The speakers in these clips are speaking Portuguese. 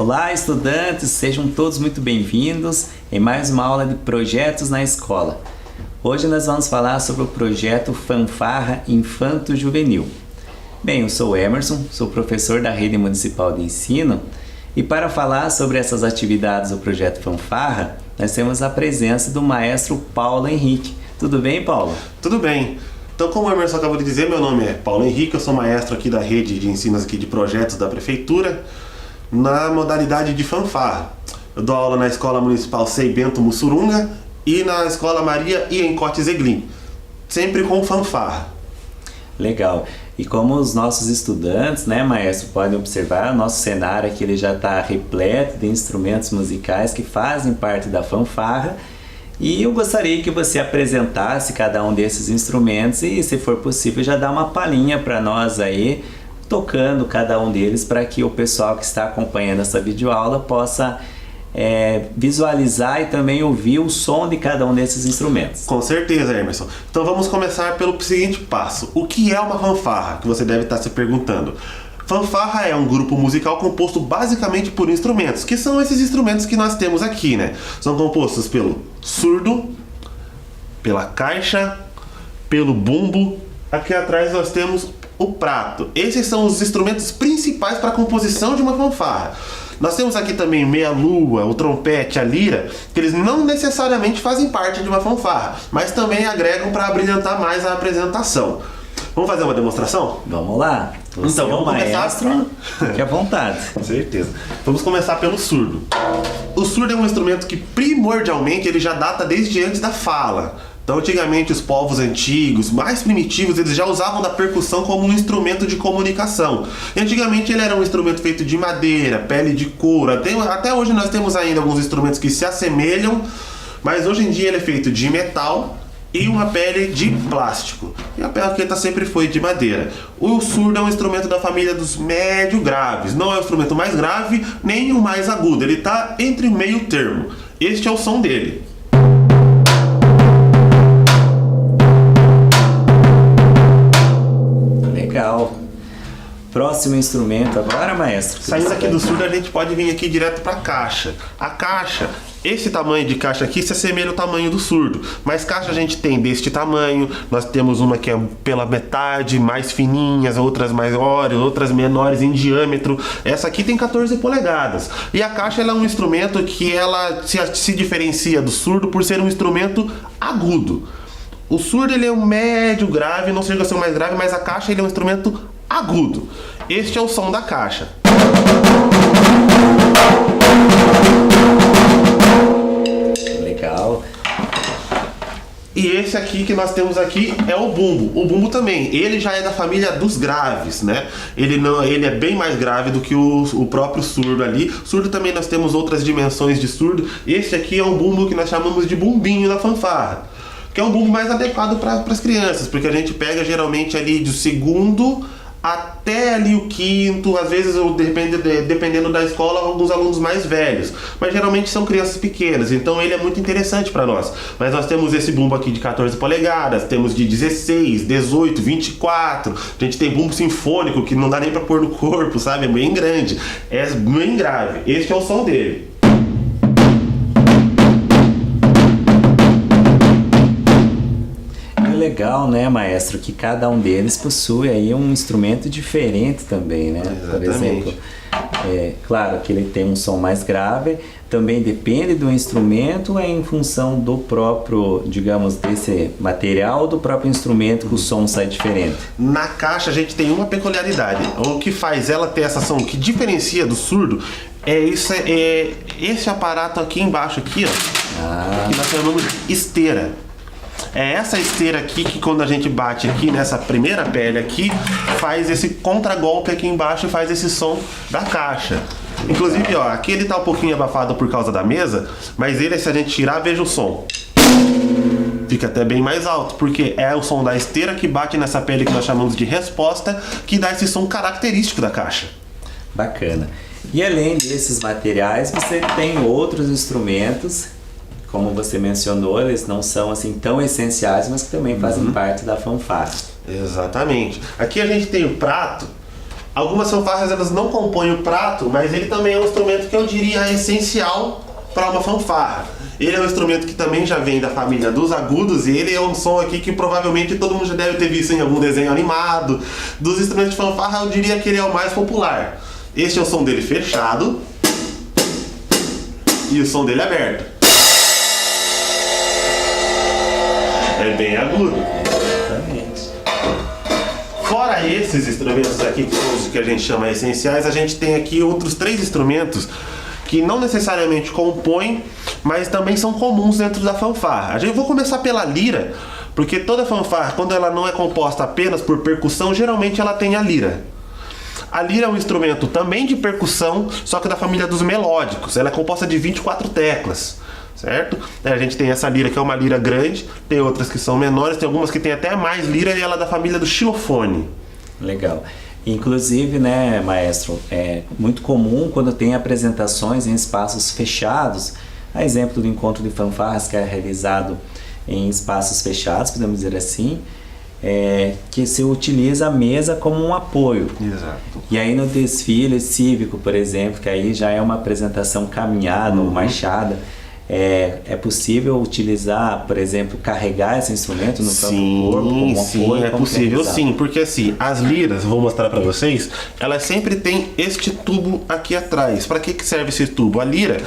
Olá, estudantes, sejam todos muito bem-vindos em mais uma aula de projetos na escola. Hoje nós vamos falar sobre o projeto Fanfarra Infanto-Juvenil. Bem, eu sou o Emerson, sou professor da Rede Municipal de Ensino e para falar sobre essas atividades do projeto Fanfarra, nós temos a presença do maestro Paulo Henrique. Tudo bem, Paulo? Tudo bem. Então, como o Emerson acabou de dizer, meu nome é Paulo Henrique, eu sou maestro aqui da Rede de Ensinos aqui de Projetos da Prefeitura, na modalidade de fanfarra. Eu dou aula na Escola Municipal Sei Bento Mussurunga e na Escola Maria Iencote Zeglin, sempre com fanfarra. Legal. E como os nossos estudantes, né, maestro, podem observar, o nosso cenário aqui ele já está repleto de instrumentos musicais que fazem parte da fanfarra. E eu gostaria que você apresentasse cada um desses instrumentos e, se for possível, já dá uma palhinha para nós aí, tocando cada um deles, para que o pessoal que está acompanhando essa videoaula possa visualizar e também ouvir o som de cada um desses instrumentos. Com certeza, Emerson. Então vamos começar pelo seguinte passo. O que é uma fanfarra? Que você deve estar se perguntando. Fanfarra é um grupo musical composto basicamente por instrumentos, que são esses instrumentos que nós temos aqui, né? São compostos pelo surdo, pela caixa, pelo bumbo. Aqui atrás nós temos o prato. Esses são os instrumentos principais para a composição de uma fanfarra. Nós temos aqui também meia-lua, o trompete, a lira, que eles não necessariamente fazem parte de uma fanfarra, mas também agregam para abrilhantar mais a apresentação. Vamos fazer uma demonstração? Vamos lá. Você então, vamos maestro, fique à vontade. Com certeza. Vamos começar pelo surdo. O surdo é um instrumento que primordialmente ele já data desde antes da fala. Então, antigamente, os povos antigos, mais primitivos, eles já usavam da percussão como um instrumento de comunicação. E antigamente ele era um instrumento feito de madeira, pele de couro. Até hoje nós temos ainda alguns instrumentos que se assemelham, mas hoje em dia ele é feito de metal e uma pele de plástico. E a baqueta sempre foi de madeira. O surdo é um instrumento da família dos médio graves. Não é o instrumento mais grave, nem o mais agudo. Ele está entre o meio termo. Este é o som dele. Legal. Próximo instrumento agora, maestro. Saindo aqui do surdo, a gente pode vir aqui direto para a caixa. A caixa, esse tamanho de caixa aqui se assemelha ao tamanho do surdo. Mas caixa a gente tem deste tamanho, nós temos uma que é pela metade, mais fininhas, outras maiores, outras menores em diâmetro. Essa aqui tem 14 polegadas. E a caixa ela é um instrumento que ela se diferencia do surdo por ser um instrumento agudo. O surdo ele é um médio grave, não chega a ser o mais grave, mas a caixa ele é um instrumento agudo. Este é o som da caixa. Legal. E esse aqui que nós temos aqui é o bumbo. O bumbo também, ele já é da família dos graves, né? Ele é bem mais grave do que o próprio surdo ali. Surdo também nós temos outras dimensões de surdo. Esse aqui é um bumbo que nós chamamos de bumbinho na fanfarra, que é um bumbo mais adequado para as crianças, porque a gente pega geralmente ali do segundo até ali o quinto, às vezes dependendo da escola, alguns alunos mais velhos, mas geralmente são crianças pequenas, então ele é muito interessante para nós. Mas nós temos esse bumbo aqui de 14 polegadas, temos de 16, 18, 24, a gente tem bumbo sinfônico que não dá nem para pôr no corpo, sabe? É bem grande, é bem grave. Este é o som dele. Legal, né, maestro, que cada um deles possui aí um instrumento diferente também, né? Exatamente. Por exemplo, claro que ele tem um som mais grave, também depende do instrumento, é em função do próprio, digamos, desse material, do próprio instrumento que o som sai diferente. Na caixa a gente tem uma peculiaridade, o que faz ela ter essa som, que diferencia do surdo, é esse aparato aqui embaixo, aqui, ó, que nós chamamos de esteira. É essa esteira aqui que quando a gente bate aqui nessa primeira pele aqui, faz esse contragolpe aqui embaixo e faz esse som da caixa. Inclusive, ó, aqui ele tá um pouquinho abafado por causa da mesa, mas ele, se a gente tirar, veja o som. Fica até bem mais alto, porque é o som da esteira que bate nessa pele que nós chamamos de resposta, que dá esse som característico da caixa. Bacana. E além desses materiais, você tem outros instrumentos, como você mencionou, eles não são assim tão essenciais, mas que também fazem parte da fanfarra. Exatamente. Aqui a gente tem o prato. Algumas fanfarras elas não compõem o prato, mas ele também é um instrumento que eu diria essencial para uma fanfarra. Ele é um instrumento que também já vem da família dos agudos e ele é um som aqui que provavelmente todo mundo já deve ter visto em algum desenho animado. Dos instrumentos de fanfarra eu diria que ele é o mais popular. Este é o som dele fechado e o som dele aberto. É bem agudo. Exatamente. Fora esses instrumentos aqui que a gente chama essenciais, a gente tem aqui outros 3 instrumentos que não necessariamente compõem, mas também são comuns dentro da fanfarra. Eu vou começar pela lira, porque toda fanfarra, quando ela não é composta apenas por percussão, geralmente ela tem a lira. A lira é um instrumento também de percussão, só que da família dos melódicos. Ela é composta de 24 teclas. Certo? A gente tem essa lira que é uma lira grande, tem outras que são menores, tem algumas que tem até mais lira e ela é da família do xilofone. Legal. Inclusive, né, maestro, é muito comum quando tem apresentações em espaços fechados, a exemplo do encontro de fanfarras que é realizado em espaços fechados, podemos dizer assim, que se utiliza a mesa como um apoio. Exato. E aí no desfile cívico, por exemplo, que aí já é uma apresentação caminhada ou marchada, é possível utilizar, por exemplo, carregar esse instrumento no próprio corpo como um apoio? É possível sim, porque assim, as liras, vou mostrar para vocês, elas sempre têm este tubo aqui atrás. Para que serve esse tubo? A lira,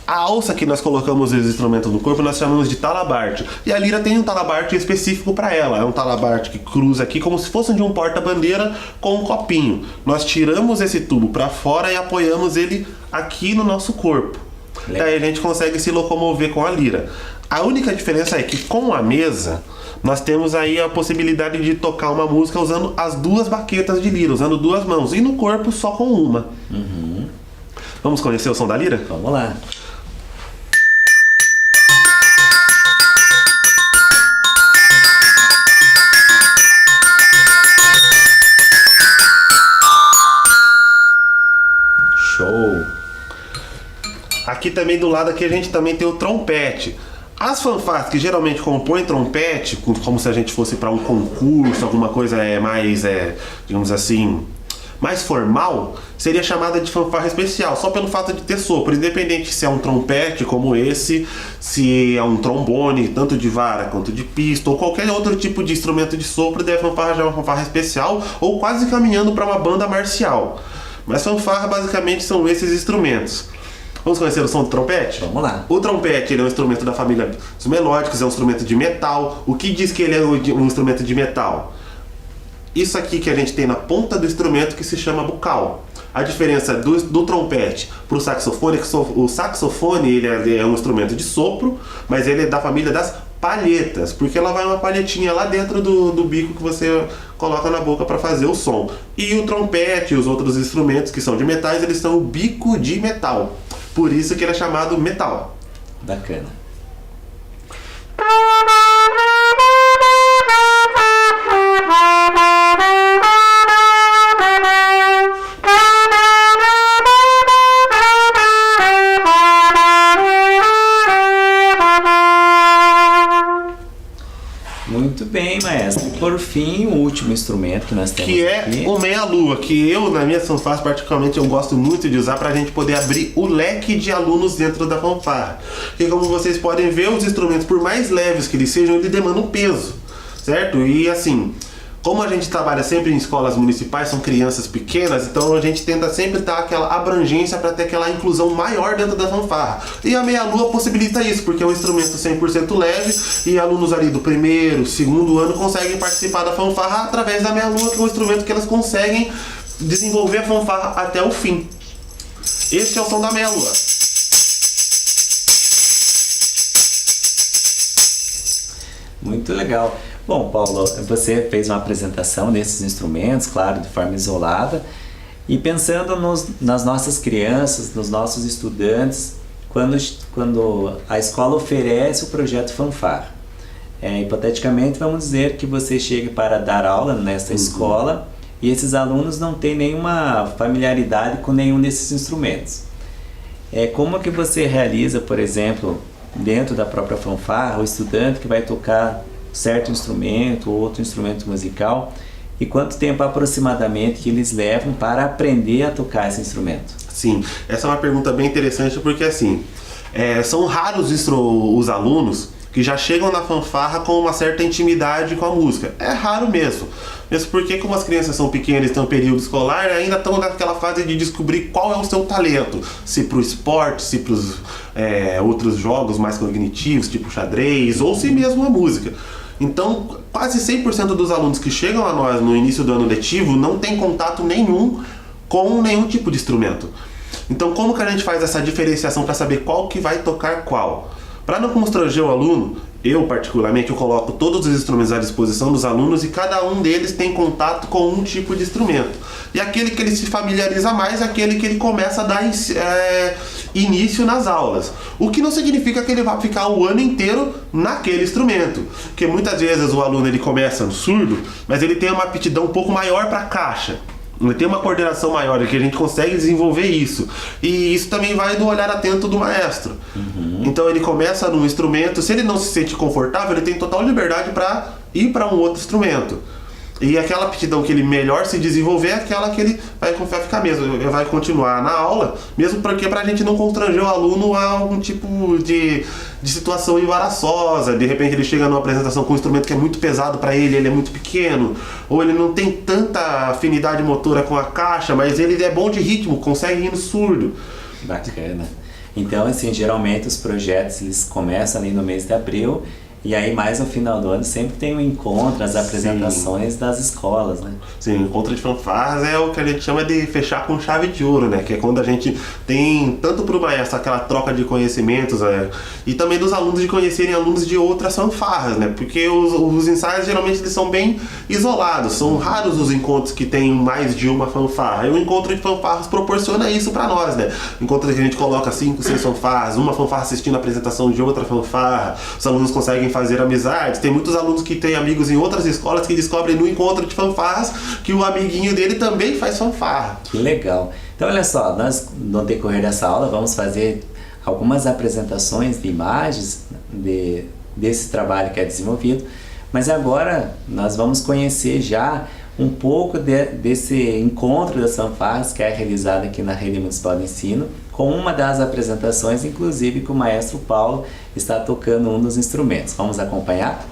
a alça que nós colocamos os instrumentos no corpo, nós chamamos de talabarte. E a lira tem um talabarte específico para ela. É um talabarte que cruza aqui como se fosse de um porta-bandeira com um copinho. Nós tiramos esse tubo para fora e apoiamos ele aqui no nosso corpo. Daí a gente consegue se locomover com a lira. A única diferença é que com a mesa nós temos aí a possibilidade de tocar uma música usando as 2 baquetas de lira, usando 2 mãos, e no corpo só com uma. Vamos conhecer o som da lira? Vamos lá. Show! Aqui também do lado aqui a gente também tem o trompete. As fanfarras que geralmente compõem trompete, como se a gente fosse para um concurso, alguma coisa mais, digamos assim, mais formal, seria chamada de fanfarra especial, só pelo fato de ter sopro, independente se é um trompete como esse, se é um trombone, tanto de vara quanto de pista, ou qualquer outro tipo de instrumento de sopro, daí a fanfarra já é uma fanfarra especial, ou quase caminhando para uma banda marcial. Mas fanfarra basicamente são esses instrumentos. Vamos conhecer o som do trompete? Vamos lá. O trompete ele é um instrumento da família dos melódicos, é um instrumento de metal. O que diz que ele é um instrumento de metal? Isso aqui que a gente tem na ponta do instrumento que se chama bucal. A diferença do trompete para o saxofone é que o saxofone ele é um instrumento de sopro, mas ele é da família das palhetas, porque ela vai uma palhetinha lá dentro do bico que você coloca na boca para fazer o som. E o trompete e os outros instrumentos que são de metais, eles são o bico de metal. Por isso que ele é chamado metal. Bacana. Muito bem, maestro. E por fim, o último instrumento que nós temos que é aqui. o meia-lua, que eu, na minha fanfarra, particularmente, eu gosto muito de usar para a gente poder abrir o leque de alunos dentro da fanfarra. Porque como vocês podem ver, os instrumentos, por mais leves que eles sejam, eles demandam peso, certo? E assim, como a gente trabalha sempre em escolas municipais, são crianças pequenas, então a gente tenta sempre dar aquela abrangência para ter aquela inclusão maior dentro da fanfarra. E a meia-lua possibilita isso, porque é um instrumento 100% leve e alunos ali do primeiro, segundo ano conseguem participar da fanfarra através da meia-lua, que é um instrumento que elas conseguem desenvolver a fanfarra até o fim. Esse é o som da meia-lua. Muito legal. Bom, Paulo, você fez uma apresentação desses instrumentos, claro, de forma isolada, e pensando nas nossas crianças, nos nossos estudantes, quando a escola oferece o projeto fanfarra. Hipoteticamente, vamos dizer que você chegue para dar aula nessa escola e esses alunos não têm nenhuma familiaridade com nenhum desses instrumentos. Como que você realiza, por exemplo, dentro da própria fanfarra, o estudante que vai tocar certo instrumento ou outro instrumento musical, e quanto tempo aproximadamente que eles levam para aprender a tocar esse instrumento? Sim, essa é uma pergunta bem interessante porque assim, são raros os alunos que já chegam na fanfarra com uma certa intimidade com a música. É raro mesmo. Mesmo porque como as crianças são pequenas e estão no período escolar, ainda estão naquela fase de descobrir qual é o seu talento. Se para o esporte, se para os outros jogos mais cognitivos, tipo xadrez, ou se mesmo a música. Então, quase 100% dos alunos que chegam a nós no início do ano letivo não tem contato nenhum com nenhum tipo de instrumento. Então, como que a gente faz essa diferenciação para saber qual que vai tocar qual? Para não constranger o aluno, eu particularmente, eu coloco todos os instrumentos à disposição dos alunos e cada um deles tem contato com um tipo de instrumento. E aquele que ele se familiariza mais é aquele que ele começa a dar início nas aulas. O que não significa que ele vai ficar o ano inteiro naquele instrumento. Porque muitas vezes o aluno ele começa no surdo, mas ele tem uma aptidão um pouco maior para a caixa. Ele tem uma coordenação maior, que a gente consegue desenvolver isso. E isso também vai do olhar atento do maestro. Então ele começa num instrumento, se ele não se sente confortável, ele tem total liberdade para ir para um outro instrumento. E aquela aptidão que ele melhor se desenvolver é aquela que ele vai ficar mesmo, ele vai continuar na aula, mesmo porque para a gente não constranger o aluno a algum tipo de situação embaraçosa. De repente ele chega numa apresentação com um instrumento que é muito pesado para ele é muito pequeno, ou ele não tem tanta afinidade motora com a caixa, mas ele é bom de ritmo, consegue ir no surdo. Bacana. Então, assim, geralmente os projetos eles começam ali no mês de abril. E aí, mais no final do ano, sempre tem um encontro, as apresentações das escolas, né? Sim, o encontro de fanfarras é o que a gente chama de fechar com chave de ouro, né? Que é quando a gente tem, tanto para o maestro, aquela troca de conhecimentos, e também dos alunos de conhecerem alunos de outras fanfarras, né? Porque os ensaios, geralmente, eles são bem isolados. São raros os encontros que tem mais de uma fanfarra. E o encontro de fanfarras proporciona isso para nós, né? Encontro que a gente coloca 5, 6 fanfarras, uma fanfarra assistindo a apresentação de outra fanfarra. Os alunos conseguem fazer amizades. Tem muitos alunos que têm amigos em outras escolas que descobrem no encontro de fanfarras que o amiguinho dele também faz fanfarra. Que legal. Então olha só, nós no decorrer dessa aula vamos fazer algumas apresentações de imagens desse trabalho que é desenvolvido, mas agora nós vamos conhecer já um pouco desse encontro das fanfarras que é realizado aqui na Rede Municipal de Ensino, com uma das apresentações, inclusive, que o maestro Paulo está tocando um dos instrumentos. Vamos acompanhar?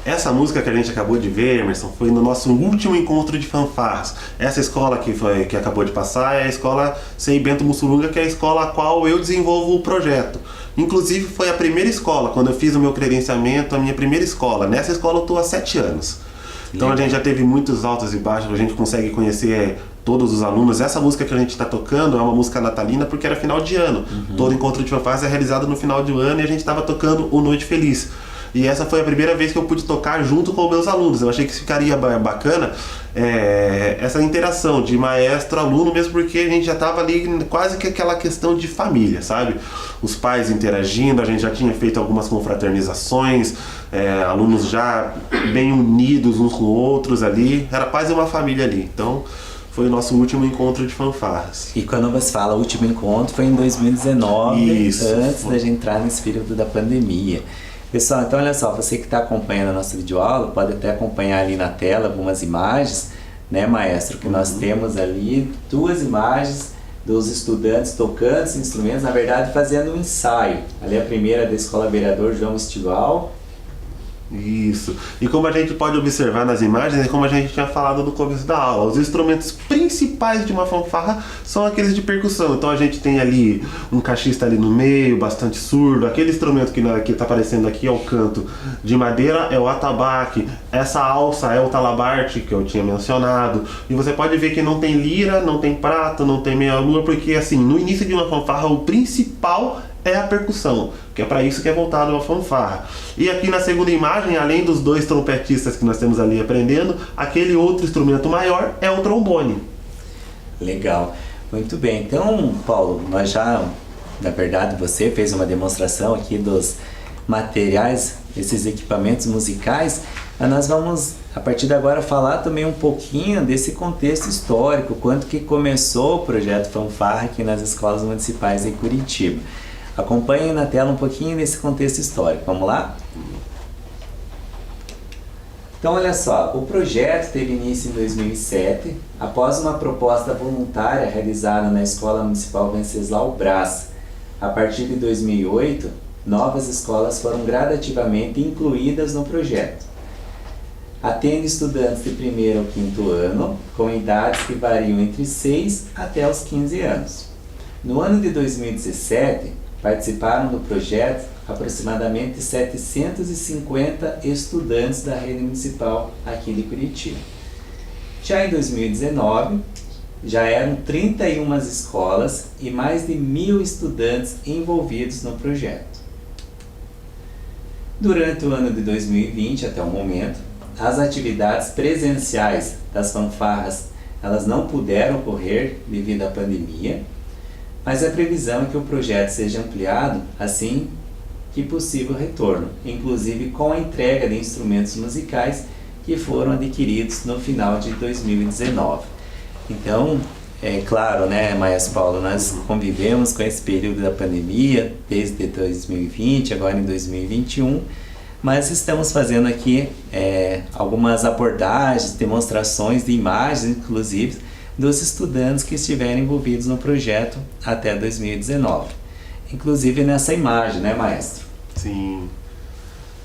Essa música que a gente acabou de ver, Emerson, foi no nosso último encontro de fanfarras. Essa escola que acabou de passar é a escola CEI Bento Mussurunga, que é a escola a qual eu desenvolvo o projeto. Inclusive foi a primeira escola, quando eu fiz o meu credenciamento, a minha primeira escola. Nessa escola eu estou há 7 anos. Então a gente já teve muitos altos e baixos, a gente consegue conhecer todos os alunos. Essa música que a gente está tocando é uma música natalina porque era final de ano. Todo encontro de fanfarras é realizado no final do ano e a gente estava tocando o Noite Feliz. E essa foi a primeira vez que eu pude tocar junto com meus alunos. Eu achei que ficaria bacana essa interação de maestro-aluno, mesmo porque a gente já estava ali quase que aquela questão de família, sabe? Os pais interagindo, a gente já tinha feito algumas confraternizações, alunos já bem unidos uns com outros ali. Era quase uma família ali. Então foi o nosso último encontro de fanfarras. E quando você fala último encontro, foi em 2019, Isso, antes da gente entrar nesse período da pandemia. Pessoal, então olha só, você que está acompanhando a nossa videoaula, pode até acompanhar ali na tela algumas imagens, né, maestro? Que nós temos ali 2 imagens dos estudantes tocando esses instrumentos, na verdade fazendo um ensaio. Ali a primeira é da Escola Vereador João Estival, Isso. E como a gente pode observar nas imagens, é como a gente tinha falado no começo da aula, os instrumentos principais de uma fanfarra são aqueles de percussão. Então a gente tem ali um cachista ali no meio, bastante surdo. Aquele instrumento que está aparecendo aqui é o canto de madeira, é o atabaque. Essa alça é o talabarte que eu tinha mencionado. E você pode ver que não tem lira, não tem prato, não tem meia-lua, porque assim, no início de uma fanfarra o principal é a percussão, que é para isso que é voltado a fanfarra. E aqui na segunda imagem, além dos dois trompetistas que nós temos ali aprendendo, aquele outro instrumento maior é o trombone. Legal, muito bem. Então, Paulo, nós já, na verdade, você fez uma demonstração aqui dos materiais, esses equipamentos musicais, mas nós vamos, a partir de agora, falar também um pouquinho desse contexto histórico, quando que começou o projeto Fanfarra aqui nas escolas municipais em Curitiba. Acompanhem na tela um pouquinho desse contexto histórico. Vamos lá? Então, olha só, o projeto teve início em 2007, após uma proposta voluntária realizada na Escola Municipal Venceslau Braz. A partir de 2008, novas escolas foram gradativamente incluídas no projeto. Atende estudantes de 1º ao 5º ano, com idades que variam entre 6 até os 15 anos. No ano de 2017, participaram do projeto aproximadamente 750 estudantes da rede municipal aqui de Curitiba. Já em 2019, já eram 31 escolas e mais de 1.000 estudantes envolvidos no projeto. Durante o ano de 2020 até o momento, as atividades presenciais das fanfarras elas não puderam ocorrer devido à pandemia, mas a previsão é que o projeto seja ampliado assim que possível retorno, inclusive com a entrega de instrumentos musicais que foram adquiridos no final de 2019. Então, é claro, né, Maestro Paulo, nós convivemos com esse período da pandemia desde 2020, agora em 2021, mas estamos fazendo aqui algumas abordagens, demonstrações de imagens, inclusive, dos estudantes que estiverem envolvidos no projeto até 2019. Inclusive nessa imagem, né, maestro? Sim.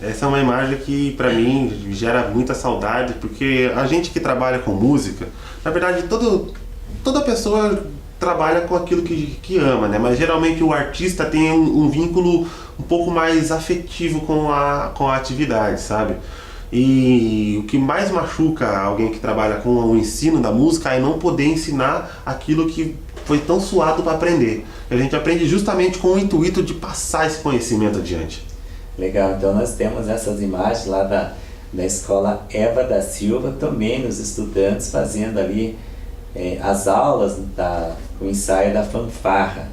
Essa é uma imagem que, para mim, gera muita saudade, porque a gente que trabalha com música, na verdade, toda pessoa trabalha com aquilo que ama, né? Mas geralmente o artista tem um vínculo um pouco mais afetivo com a atividade, sabe? E o que mais machuca alguém que trabalha com o ensino da música é não poder ensinar aquilo que foi tão suado para aprender. A gente aprende justamente com o intuito de passar esse conhecimento adiante. Legal, então nós temos essas imagens lá da escola Eva da Silva, também os estudantes fazendo ali as aulas, o ensaio da fanfarra.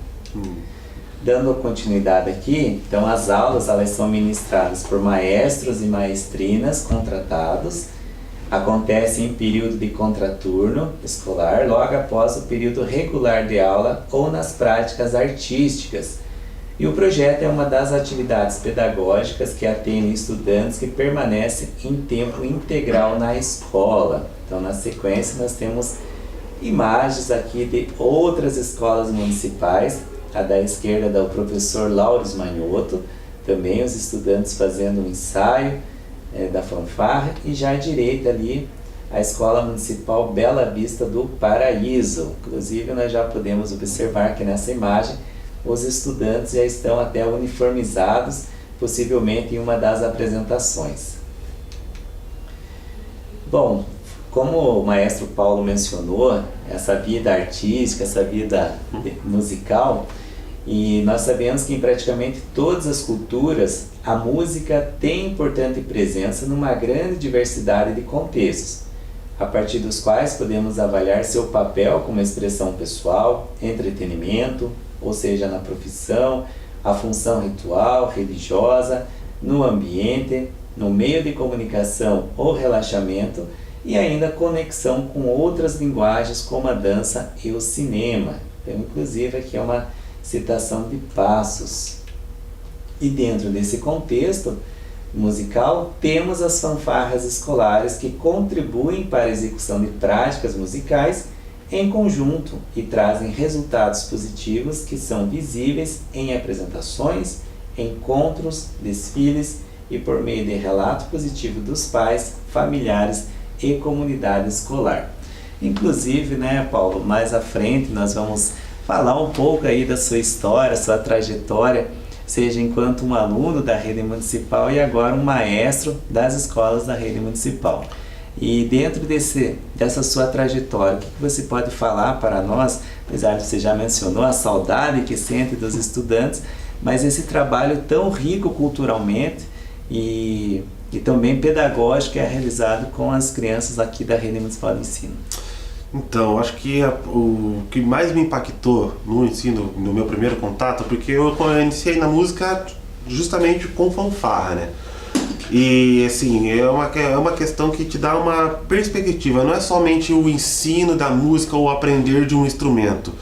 Dando continuidade aqui, então as aulas elas são ministradas por maestros e maestrinas contratados, acontecem em período de contraturno escolar, logo após o período regular de aula ou nas práticas artísticas. E o projeto é uma das atividades pedagógicas que atendem estudantes que permanecem em tempo integral na escola. Então, na sequência, nós temos imagens aqui de outras escolas municipais. A da esquerda do professor Laures Manioto, também os estudantes fazendo um ensaio da fanfarra, e já à direita ali a Escola Municipal Bela Vista do Paraíso. Inclusive nós já podemos observar que nessa imagem os estudantes já estão até uniformizados, possivelmente em uma das apresentações. Bom, como o maestro Paulo mencionou, essa vida artística, essa vida musical, e nós sabemos que em praticamente todas as culturas a música tem importante presença numa grande diversidade de contextos, a partir dos quais podemos avaliar seu papel como expressão pessoal, entretenimento, ou seja, na profissão, a função ritual, religiosa, no ambiente, no meio de comunicação ou relaxamento, e ainda conexão com outras linguagens como a dança e o cinema. Então, inclusive, aqui é uma citação de Passos. E dentro desse contexto musical, temos as fanfarras escolares que contribuem para a execução de práticas musicais em conjunto e trazem resultados positivos que são visíveis em apresentações, encontros, desfiles e por meio de relato positivo dos pais, familiares e comunidade escolar. Inclusive, né, Paulo, mais à frente nós vamos falar um pouco aí da sua história, sua trajetória, seja enquanto um aluno da rede municipal e agora um maestro das escolas da rede municipal. E dentro dessa sua trajetória, o que você pode falar para nós, apesar de você já mencionou a saudade que sente dos estudantes, mas esse trabalho tão rico culturalmente e também pedagógico que é realizado com as crianças aqui da rede municipal de ensino? Então, acho que o que mais me impactou no ensino, no meu primeiro contato, porque eu iniciei na música justamente com fanfarra, né? E assim, é uma questão que te dá uma perspectiva, não é somente o ensino da música ou aprender de um instrumento,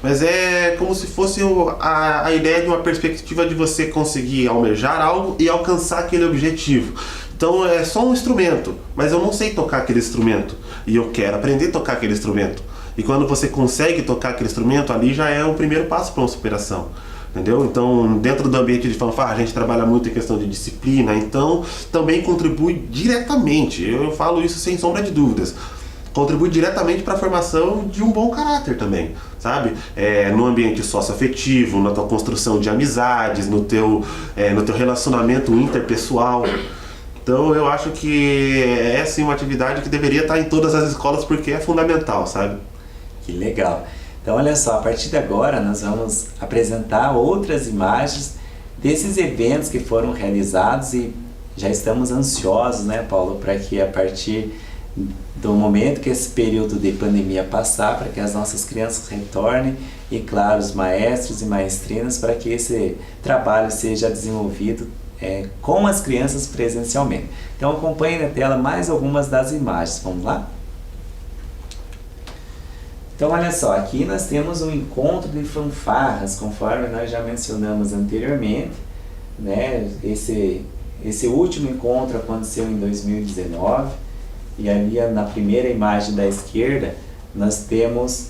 mas é como se fosse a ideia de uma perspectiva de você conseguir almejar algo e alcançar aquele objetivo. Então é só um instrumento, mas eu não sei tocar aquele instrumento e eu quero aprender a tocar aquele instrumento. E quando você consegue tocar aquele instrumento, ali já é o primeiro passo para uma superação. Entendeu? Então, dentro do ambiente de fanfarra, a gente trabalha muito em questão de disciplina, então também contribui diretamente, eu falo isso sem sombra de dúvidas, contribui diretamente para a formação de um bom caráter também, sabe? No ambiente socioafetivo, na tua construção de amizades, no teu relacionamento interpessoal. Então, eu acho que é sim uma atividade que deveria estar em todas as escolas porque é fundamental, sabe? Que legal! Então, olha só, a partir de agora nós vamos apresentar outras imagens desses eventos que foram realizados e já estamos ansiosos, né, Paulo, para que a partir do momento que esse período de pandemia passar, para que as nossas crianças retornem e, claro, os maestros e maestrinas, para que esse trabalho seja desenvolvido com as crianças presencialmente. Então, acompanhe na tela mais algumas das imagens. Vamos lá? Então, olha só, aqui nós temos um encontro de fanfarras, conforme nós já mencionamos anteriormente, né? Esse último encontro aconteceu em 2019, e ali na primeira imagem da esquerda, nós temos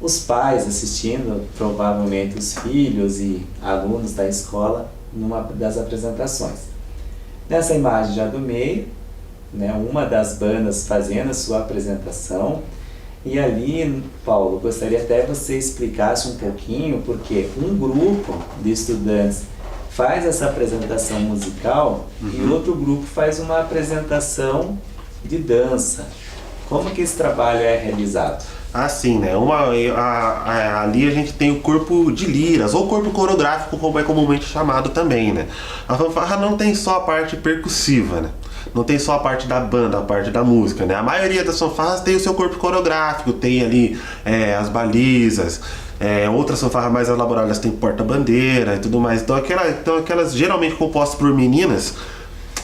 os pais assistindo, provavelmente os filhos e alunos da escola, numa das apresentações. Nessa imagem já do meio, né, uma das bandas fazendo a sua apresentação. E ali, Paulo, gostaria até que você explicasse um pouquinho, porque um grupo de estudantes faz essa apresentação musical e outro grupo faz uma apresentação de dança. Como que esse trabalho é realizado? Assim, né? Ali a gente tem o corpo de liras, ou corpo coreográfico, como é comumente chamado também, né? A fanfarra não tem só a parte percussiva, né? Não tem só a parte da banda, a parte da música, né? A maioria das fanfarras tem o seu corpo coreográfico, tem ali as balizas, outras fanfarras mais elaboradas tem porta-bandeira e tudo mais. Então aquelas geralmente compostas por meninas,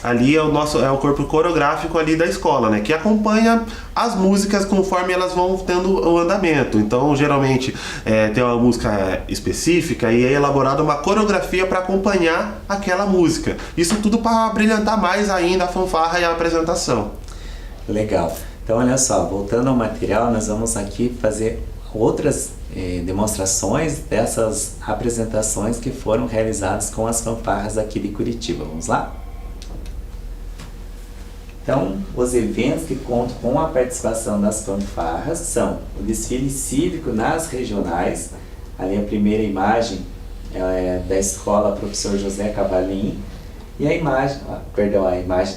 ali é o corpo coreográfico ali da escola, né? Que acompanha as músicas conforme elas vão tendo o andamento. Então, geralmente, tem uma música específica e é elaborada uma coreografia para acompanhar aquela música. Isso tudo para brilhantar mais ainda a fanfarra e a apresentação. Legal. Então, olha só, voltando ao material, nós vamos aqui fazer outras demonstrações dessas apresentações que foram realizadas com as fanfarras aqui de Curitiba. Vamos lá? Então, os eventos que contam com a participação das fanfarras são o desfile cívico nas regionais. Ali a primeira imagem é da escola Professor José Cavalim, e a imagem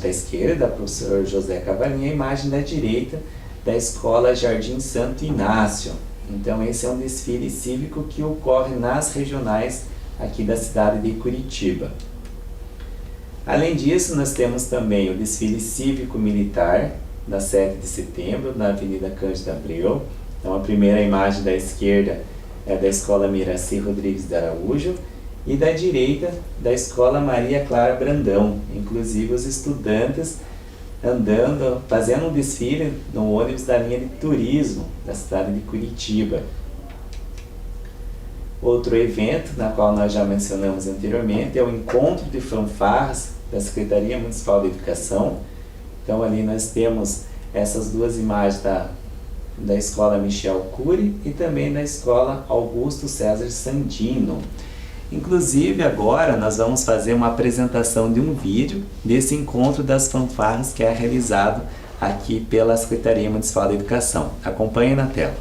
da esquerda, da Professor José Cavalim, e a imagem da direita da escola Jardim Santo Inácio. Então, esse é um desfile cívico que ocorre nas regionais aqui da cidade de Curitiba. Além disso, nós temos também o desfile cívico-militar da 7 de setembro, na Avenida Cândido Abreu. Então, a primeira imagem da esquerda é da Escola Miraci Rodrigues de Araújo e da direita da Escola Maria Clara Brandão. Inclusive, os estudantes andando, fazendo um desfile no ônibus da linha de turismo da cidade de Curitiba. Outro evento, na qual nós já mencionamos anteriormente, é o encontro de fanfarras da Secretaria Municipal de Educação. Então, ali nós temos essas duas imagens da Escola Michel Cury e também da Escola Augusto César Sandino. Inclusive agora nós vamos fazer uma apresentação de um vídeo desse encontro das fanfarras que é realizado aqui pela Secretaria Municipal da Educação. Acompanhe na tela.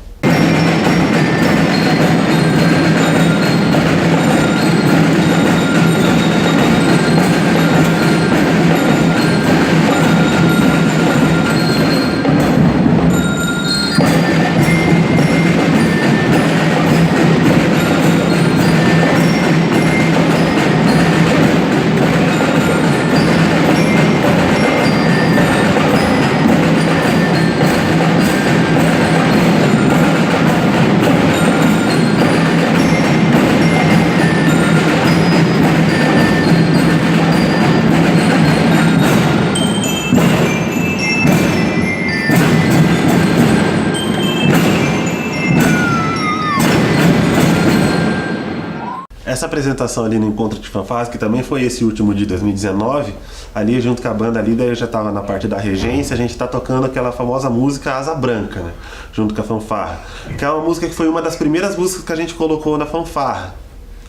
Essa apresentação ali no Encontro de Fanfarras, que também foi esse último de 2019, ali junto com a banda ali, daí eu já estava na parte da regência, a gente está tocando aquela famosa música Asa Branca, né? Junto com a fanfarra. Que é uma música que foi uma das primeiras músicas que a gente colocou na fanfarra.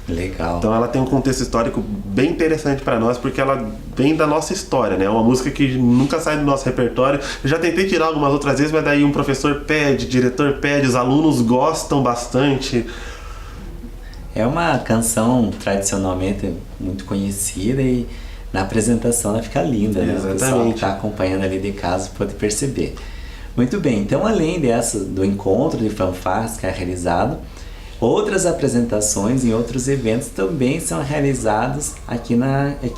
Legal. Então ela tem um contexto histórico bem interessante para nós, porque ela vem da nossa história, né? É uma música que nunca sai do nosso repertório. Eu já tentei tirar algumas outras vezes, mas daí um professor pede, diretor pede, os alunos gostam bastante. É uma canção tradicionalmente muito conhecida e na apresentação ela fica linda, né? Exatamente. O pessoal que está acompanhando ali de casa pode perceber. Muito bem, então além do encontro de fanfarras que é realizado, outras apresentações em outros eventos também são realizados aqui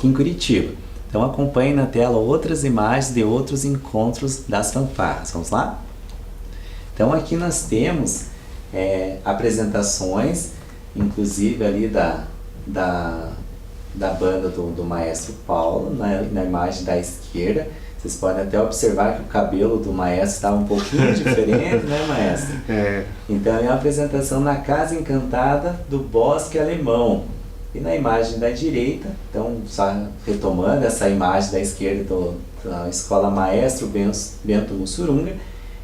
em Curitiba. Então acompanhe na tela outras imagens de outros encontros das fanfarras. Vamos lá? Então aqui nós temos apresentações, inclusive ali da banda do maestro Paulo, na imagem da esquerda. Vocês podem até observar que o cabelo do maestro está um pouquinho diferente, né, maestro? Então é uma apresentação na Casa Encantada do Bosque Alemão. E na imagem da direita, então só retomando essa imagem da esquerda da Escola Maestro Bento Mussurunga,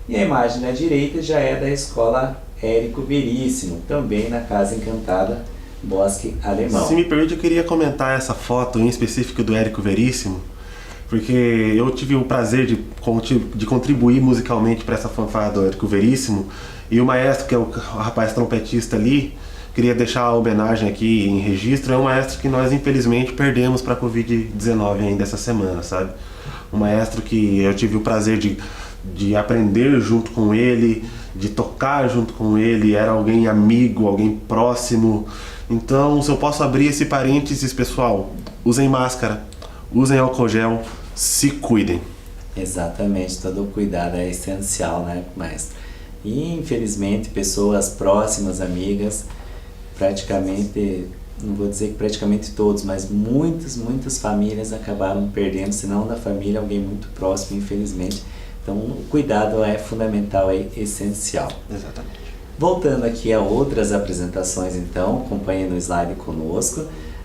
e a imagem da direita já é da Escola Érico Veríssimo, também na Casa Encantada Bosque Alemão. Se me permite, eu queria comentar essa foto em específico do Érico Veríssimo, porque eu tive o prazer de contribuir musicalmente para essa fanfarra do Érico Veríssimo, e o maestro, que é o rapaz trompetista ali, queria deixar a homenagem aqui em registro, é um maestro que nós infelizmente perdemos para a Covid-19 ainda essa semana, sabe? Um maestro que eu tive o prazer de aprender junto com ele, de tocar junto com ele, era alguém amigo, alguém próximo. Então, se eu posso abrir esse parênteses, pessoal, usem máscara, usem álcool gel, se cuidem. Exatamente, todo o cuidado é essencial, né, maestro? E infelizmente pessoas próximas, amigas, praticamente, não vou dizer que praticamente todos, mas muitas famílias acabaram perdendo, se não da família, alguém muito próximo, infelizmente. Então o cuidado é fundamental, é essencial. Exatamente. Voltando aqui a outras apresentações, então, acompanhe no slide conosco.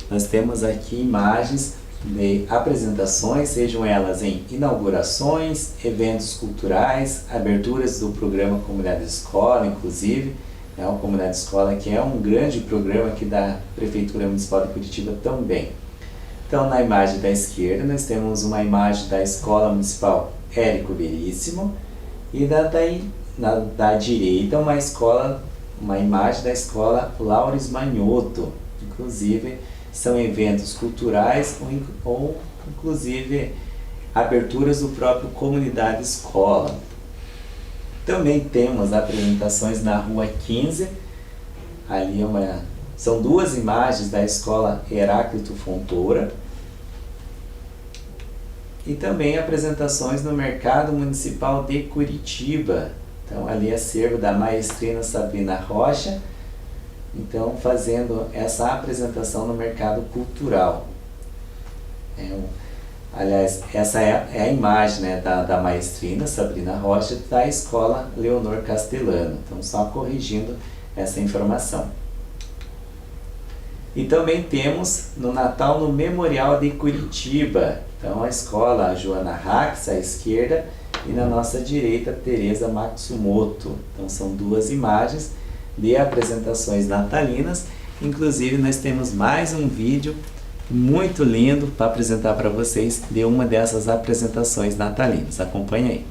Nós temos aqui imagens de apresentações, sejam elas em inaugurações, eventos culturais, aberturas do programa Comunidade Escola, inclusive, né, o Comunidade Escola, que é um grande programa aqui da Prefeitura Municipal de Curitiba também. Então, na imagem da esquerda, nós temos uma imagem da Escola Municipal Érico Veríssimo e da direita uma imagem da Escola Laures Manioto. Inclusive, são eventos culturais ou inclusive aberturas do próprio Comunidade Escola. Também temos apresentações na Rua 15, ali são duas imagens da Escola Heráclito Fontoura, e também apresentações no Mercado Municipal de Curitiba. Então ali é acervo da maestrina Sabrina Rocha, então fazendo essa apresentação no mercado cultural. Aliás, essa é a imagem, né, da maestrina Sabrina Rocha da Escola Leonor Castellano. Então só corrigindo essa informação. E também temos no Natal no Memorial de Curitiba. Então a escola Joana Rax, à esquerda, e na nossa direita Teresa Matsumoto. Então são duas imagens de apresentações natalinas Inclusive nós temos mais um vídeo muito lindo para apresentar para vocês de uma dessas apresentações natalinas. Acompanhe aí.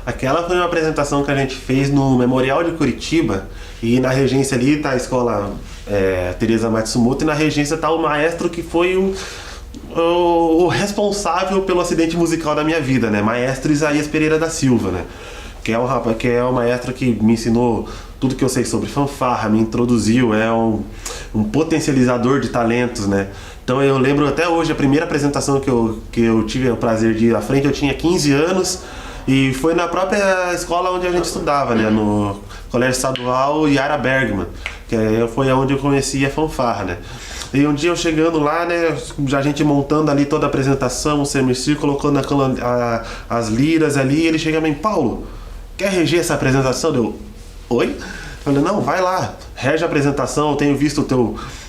Aquela foi uma apresentação que a gente fez no Memorial de Curitiba, e na regência ali tá a escola Teresa Matsumoto, e na regência tá o maestro que foi o responsável pelo acidente musical da minha vida, né? Maestro Isaías Pereira da Silva, né? Que é um maestro que me ensinou tudo que eu sei sobre fanfarra, me introduziu, é um potencializador de talentos, né? Então eu lembro até hoje, a primeira apresentação que eu tive o prazer de ir à frente, eu tinha 15 anos, e foi na própria escola onde a gente estudava, né? No Colégio Estadual Yara Bergman, que foi onde eu conheci a fanfarra, né? E um dia eu chegando lá, né, a gente montando ali toda a apresentação, o semicírculo, colocando as liras ali, ele chega e me Paulo, quer reger essa apresentação? Eu, oi? Eu falei, não, vai lá, rege a apresentação, eu tenho visto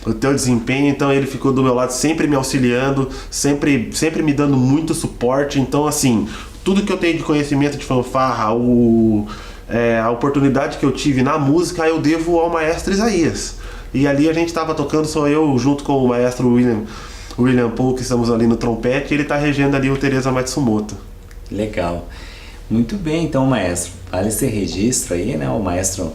o teu desempenho. Então ele ficou do meu lado, sempre me auxiliando, sempre me dando muito suporte. Então assim, tudo que eu tenho de conhecimento de fanfarra, a oportunidade que eu tive na música, eu devo ao maestro Isaías. E ali a gente estava tocando, sou eu junto com o maestro William Paul, que estamos ali no trompete, e ele está regendo ali o Teresa Matsumoto. Legal. Muito bem, então, maestro. Vale esse registro aí, né? O maestro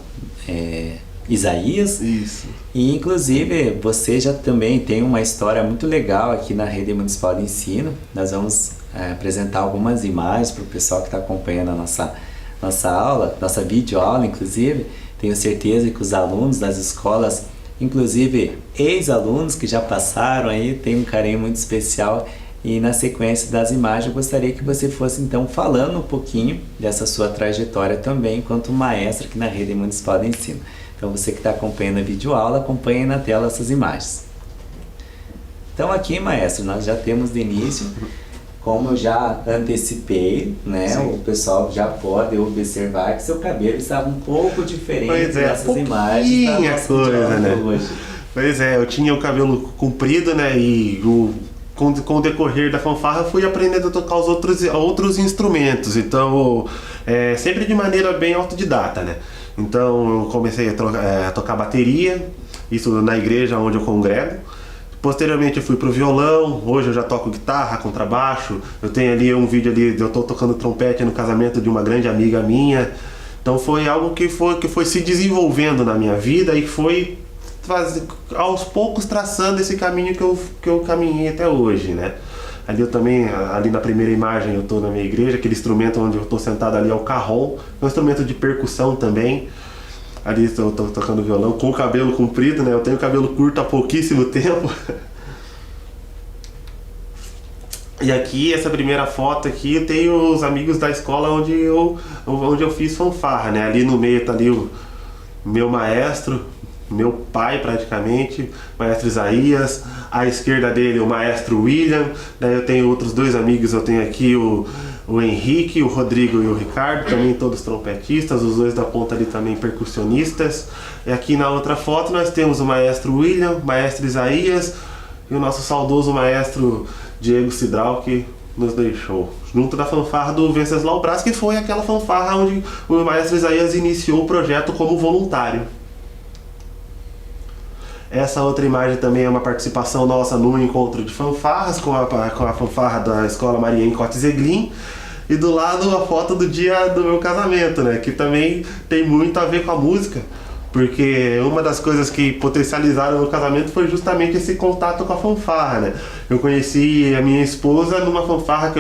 Isaías. Isso. E, inclusive, você já também tem uma história muito legal aqui na Rede Municipal de Ensino. Nós vamos apresentar algumas imagens para o pessoal que está acompanhando a nossa aula, nossa videoaula, inclusive. Tenho certeza que os alunos das escolas, inclusive ex-alunos que já passaram aí, tem um carinho muito especial. E na sequência das imagens, eu gostaria que você fosse então falando um pouquinho dessa sua trajetória também enquanto maestro aqui na Rede Municipal de Ensino. Então você que está acompanhando a videoaula, acompanhe na tela essas imagens. Então aqui, maestro, nós já temos de início, como eu já antecipei, né? Sim. O pessoal já pode observar que seu cabelo estava um pouco diferente dessas imagens da nossa coisa, né? hoje. Pois é, eu tinha o cabelo comprido, né? E com o decorrer da fanfarra fui aprendendo a tocar os outros instrumentos. Então, sempre de maneira bem autodidata, né? Então eu comecei a tocar bateria, isso na igreja onde eu congrego. Posteriormente eu fui pro violão, hoje eu já toco guitarra, contrabaixo. Eu tenho ali um vídeo ali de eu tô tocando trompete no casamento de uma grande amiga minha. Então foi algo que foi se desenvolvendo na minha vida e foi aos poucos traçando esse caminho que eu caminhei até hoje, né? Ali eu também, ali na primeira imagem eu estou na minha igreja, aquele instrumento onde eu estou sentado ali é o cajón, é um instrumento de percussão também. Ali estou tocando violão com o cabelo comprido, né? Eu tenho cabelo curto há pouquíssimo tempo. E aqui, essa primeira foto aqui, eu tenho os amigos da escola onde eu fiz fanfarra, né? Ali no meio tá ali o meu maestro, meu pai praticamente, maestro Isaías, à esquerda dele o maestro William, daí eu tenho outros dois amigos, eu tenho aqui o Henrique, o Rodrigo e o Ricardo, também todos trompetistas, os dois da ponta ali também percussionistas. E aqui na outra foto nós temos o maestro William, o maestro Isaías e o nosso saudoso maestro Diego Cidral, que nos deixou, junto da fanfarra do Venceslau Braz, que foi aquela fanfarra onde o maestro Isaías iniciou o projeto como voluntário. Essa outra imagem também é uma participação nossa no encontro de fanfarras com a fanfarra da Escola Mariane Cote Zeglin. E do lado a foto do dia do meu casamento, né? Que também tem muito a ver com a música. Porque uma das coisas que potencializaram o meu casamento foi justamente esse contato com a fanfarra, né? Eu conheci a minha esposa numa fanfarra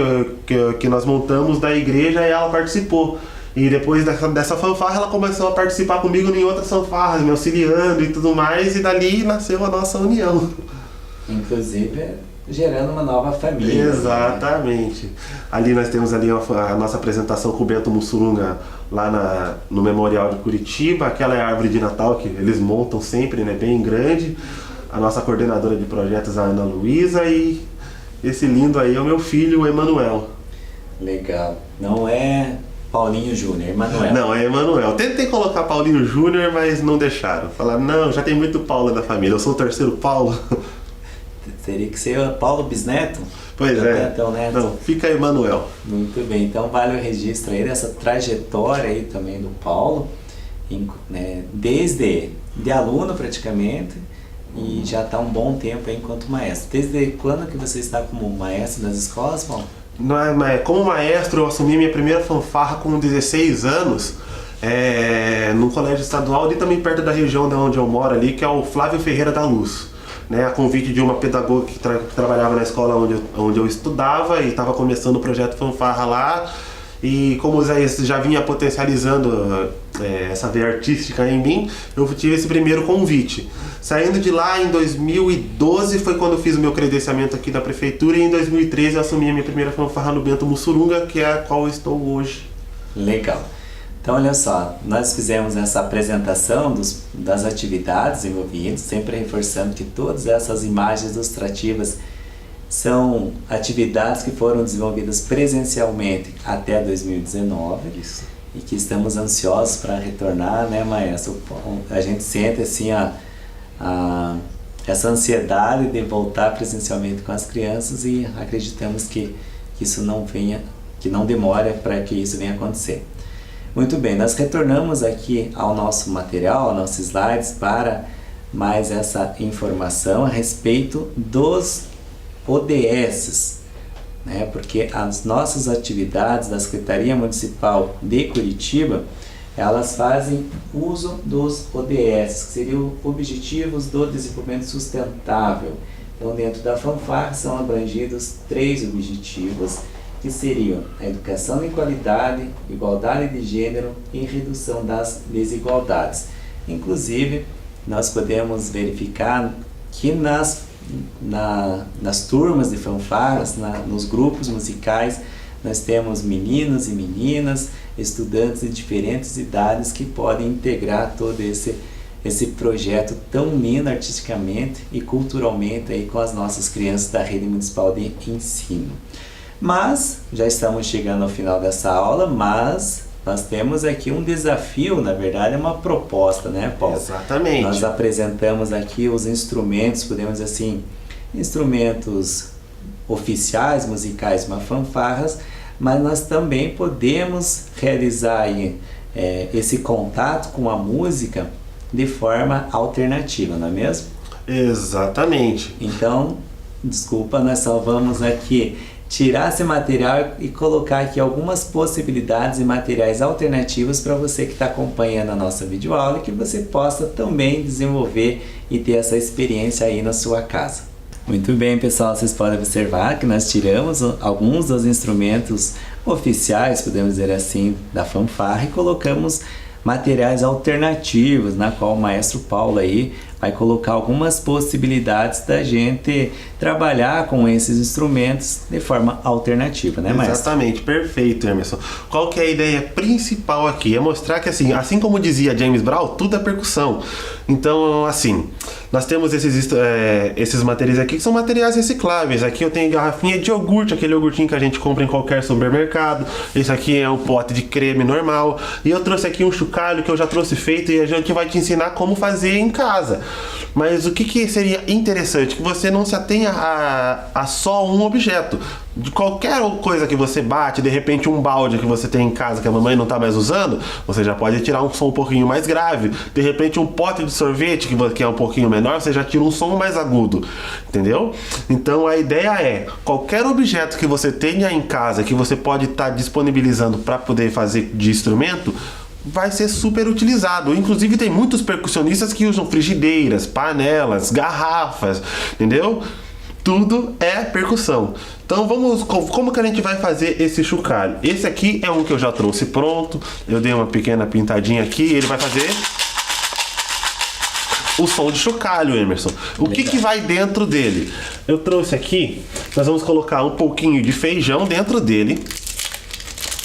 que nós montamos da igreja e ela participou. E depois dessa fanfarra ela começou a participar comigo em outras fanfarras, me auxiliando e tudo mais, e dali nasceu a nossa união. Inclusive gerando uma nova família. Exatamente. Ali nós temos ali a nossa apresentação com o Bento Mussurunga lá no Memorial de Curitiba. Aquela é a árvore de Natal que eles montam sempre, né, bem grande. A nossa coordenadora de projetos, a Ana Luísa, e esse lindo aí é o meu filho, o Emanuel. Legal. Não é Paulinho Júnior, Emanuel. Não, é Emanuel. Tentei colocar Paulinho Júnior, mas não deixaram. Falaram, não, já tem muito Paulo da família, eu sou o terceiro Paulo. Teria que ser Paulo Bisneto? Pois é. Até o Neto. Não, fica Emanuel. Muito bem, então vale o registro aí dessa trajetória aí também do Paulo, né, desde de aluno praticamente, e já está um bom tempo aí enquanto maestro. Desde quando que você está como maestro das escolas, Paulo? Como maestro, eu assumi minha primeira fanfarra com 16 anos, num colégio estadual, ali também perto da região de onde eu moro ali, que é o Flávio Ferreira da Luz. Né, a convite de uma pedagoga que trabalhava na escola onde eu estudava e estava começando o projeto Fanfarra lá. E como o Zé já vinha potencializando essa veia artística em mim, eu tive esse primeiro convite. Saindo de lá em 2012 foi quando eu fiz o meu credenciamento aqui da prefeitura, e em 2013 eu assumi a minha primeira fanfarra no Bento Mussurunga, que é a qual eu estou hoje. Legal. Então, olha só, nós fizemos essa apresentação das atividades envolvidas, sempre reforçando que todas essas imagens ilustrativas são atividades que foram desenvolvidas presencialmente até 2019. Isso. E que estamos ansiosos para retornar, né, maestro? A gente sente assim essa ansiedade de voltar presencialmente com as crianças, e acreditamos que isso não demore para que isso venha acontecer. Muito bem, nós retornamos aqui ao nosso material, aos nossos slides, para mais essa informação a respeito dos ODS, né? Porque as nossas atividades da Secretaria Municipal de Curitiba, elas fazem uso dos ODS, que seriam Objetivos do Desenvolvimento Sustentável. Então, dentro da fanfarra são abrangidos 3 objetivos, que seriam a educação em qualidade, igualdade de gênero e redução das desigualdades. Inclusive, nós podemos verificar que nas turmas de fanfarras, nos grupos musicais, nós temos meninos e meninas, estudantes de diferentes idades que podem integrar todo esse projeto tão lindo artisticamente e culturalmente aí com as nossas crianças da Rede Municipal de Ensino. Mas, já estamos chegando ao final dessa aula, mas nós temos aqui um desafio, na verdade é uma proposta, né, Paulo? Exatamente. Nós apresentamos aqui os instrumentos, podemos dizer assim, instrumentos oficiais, musicais, fanfarras, mas nós também podemos realizar aí, esse contato com a música de forma alternativa, não é mesmo? Exatamente. Então, desculpa, nós só vamos aqui tirar esse material e colocar aqui algumas possibilidades e materiais alternativos para você que está acompanhando a nossa videoaula, e que você possa também desenvolver e ter essa experiência aí na sua casa. Muito bem, pessoal, vocês podem observar que nós tiramos alguns dos instrumentos oficiais, podemos dizer assim, da fanfarra, e colocamos materiais alternativos, na qual o maestro Paulo aí vai colocar algumas possibilidades da gente trabalhar com esses instrumentos de forma alternativa, né, maestro? Exatamente, perfeito, Emerson. Qual que é a ideia principal aqui? É mostrar que, assim como dizia James Brown, tudo é percussão. Então, assim, nós temos esses materiais aqui que são materiais recicláveis. Aqui eu tenho garrafinha de iogurte, aquele iogurtinho que a gente compra em qualquer supermercado. Esse aqui é um pote de creme normal. E eu trouxe aqui um chocalho que eu já trouxe feito, e a gente vai te ensinar como fazer em casa. Mas o que seria interessante? Que você não se atenha a só um objeto. De qualquer coisa que você bate, de repente um balde que você tem em casa que a mamãe não está mais usando, você já pode tirar um som um pouquinho mais grave. De repente um pote de sorvete que é um pouquinho menor, você já tira um som mais agudo, entendeu? Então a ideia é, qualquer objeto que você tenha em casa, que você pode estar disponibilizando para poder fazer de instrumento, vai ser super utilizado. Inclusive tem muitos percussionistas que usam frigideiras, panelas, garrafas, entendeu? Tudo é percussão. Então como que a gente vai fazer esse chocalho? Esse aqui é um que eu já trouxe pronto. Eu dei uma pequena pintadinha aqui, ele vai fazer o som de chocalho, Emerson. O que vai dentro dele? Eu trouxe aqui, nós vamos colocar um pouquinho de feijão dentro dele.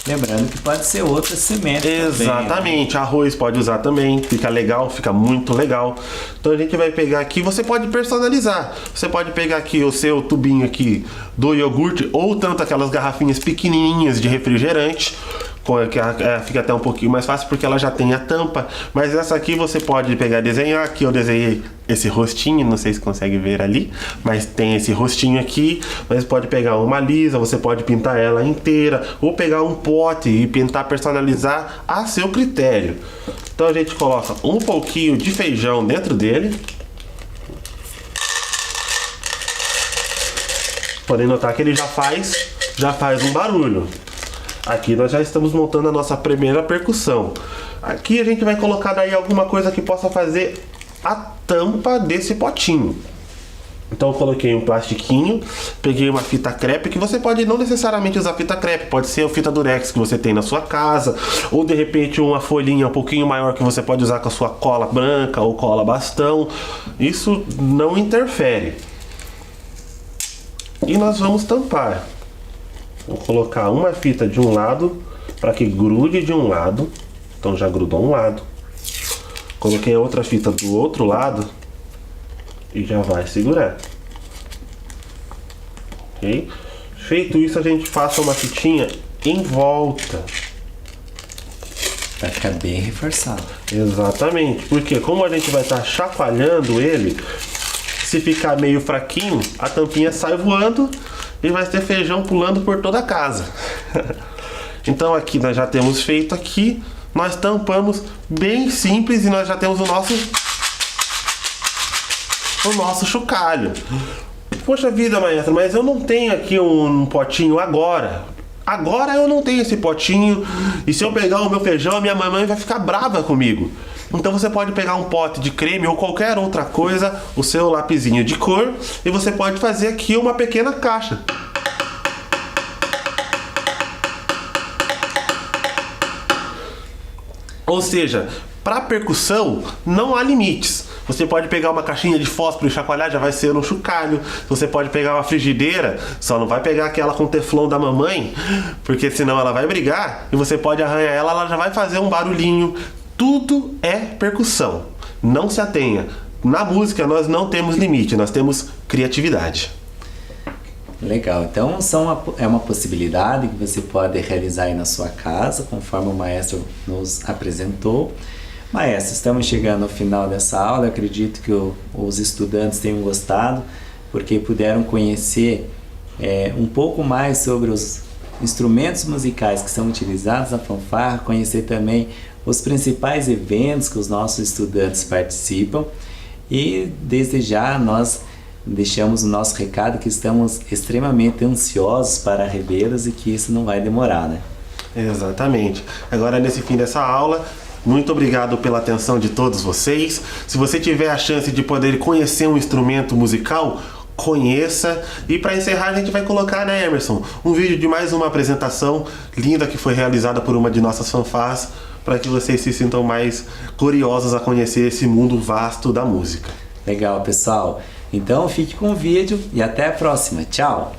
Lembrando que pode ser outra semente. Exatamente, arroz pode usar também, fica legal, fica muito legal. Então a gente vai pegar aqui, você pode personalizar. Você pode pegar aqui o seu tubinho aqui do iogurte ou tanto aquelas garrafinhas pequenininhas de refrigerante. Fica até um pouquinho mais fácil porque ela já tem a tampa. Mas essa aqui você pode pegar e desenhar. Aqui eu desenhei esse rostinho, não sei se consegue ver ali, mas tem esse rostinho aqui. Mas pode pegar uma lisa, você pode pintar ela inteira, ou pegar um pote e pintar, personalizar a seu critério. Então a gente coloca um pouquinho de feijão dentro dele. Podem notar que ele já faz um barulho. Aqui nós já estamos montando a nossa primeira percussão. Aqui a gente vai colocar daí alguma coisa que possa fazer a tampa desse potinho. Então eu coloquei um plastiquinho, peguei uma fita crepe, que você pode não necessariamente usar fita crepe, pode ser a fita durex que você tem na sua casa, ou de repente uma folhinha um pouquinho maior que você pode usar com a sua cola branca ou cola bastão. Isso não interfere. E nós vamos tampar. Vou colocar uma fita de um lado para que grude de um lado. Então já grudou um lado. Coloquei a outra fita do outro lado e já vai segurar. Ok? Feito isso, a gente passa uma fitinha em volta. Vai ficar bem reforçado. Exatamente, porque como a gente vai estar chacoalhando ele, se ficar meio fraquinho, a tampinha sai voando e vai ter feijão pulando por toda a casa. Então aqui nós já temos feito aqui, nós tampamos bem simples e nós já temos o nosso chocalho. Poxa vida, maestro, mas eu não tenho aqui um potinho agora. Agora eu não tenho esse potinho e se eu pegar o meu feijão, a minha mamãe vai ficar brava comigo. Então você pode pegar um pote de creme ou qualquer outra coisa, o seu lapisinho de cor, e você pode fazer aqui uma pequena caixa. Ou seja, para percussão não há limites. Você pode pegar uma caixinha de fósforo e chacoalhar, já vai ser um chocalho. Você pode pegar uma frigideira, só não vai pegar aquela com teflon da mamãe, porque senão ela vai brigar, e você pode arranhar ela, ela já vai fazer um barulhinho. Tudo é percussão. Não se atenha. Na música nós não temos limite, nós temos criatividade. Legal, então é uma possibilidade que você pode realizar aí na sua casa, conforme o maestro nos apresentou. Maestro, estamos chegando ao final dessa aula, eu acredito que os estudantes tenham gostado, porque puderam conhecer um pouco mais sobre os instrumentos musicais que são utilizados na fanfarra, conhecer também os principais eventos que os nossos estudantes participam e desde já nós deixamos o nosso recado que estamos extremamente ansiosos para revê-los e que isso não vai demorar, né? Exatamente. Agora nesse fim dessa aula, muito obrigado pela atenção de todos vocês. Se você tiver a chance de poder conhecer um instrumento musical, conheça. E para encerrar a gente vai colocar, né, Emerson, um vídeo de mais uma apresentação linda que foi realizada por uma de nossas fanfarras, para que vocês se sintam mais curiosos a conhecer esse mundo vasto da música. Legal, pessoal. Então fique com o vídeo e até a próxima. Tchau!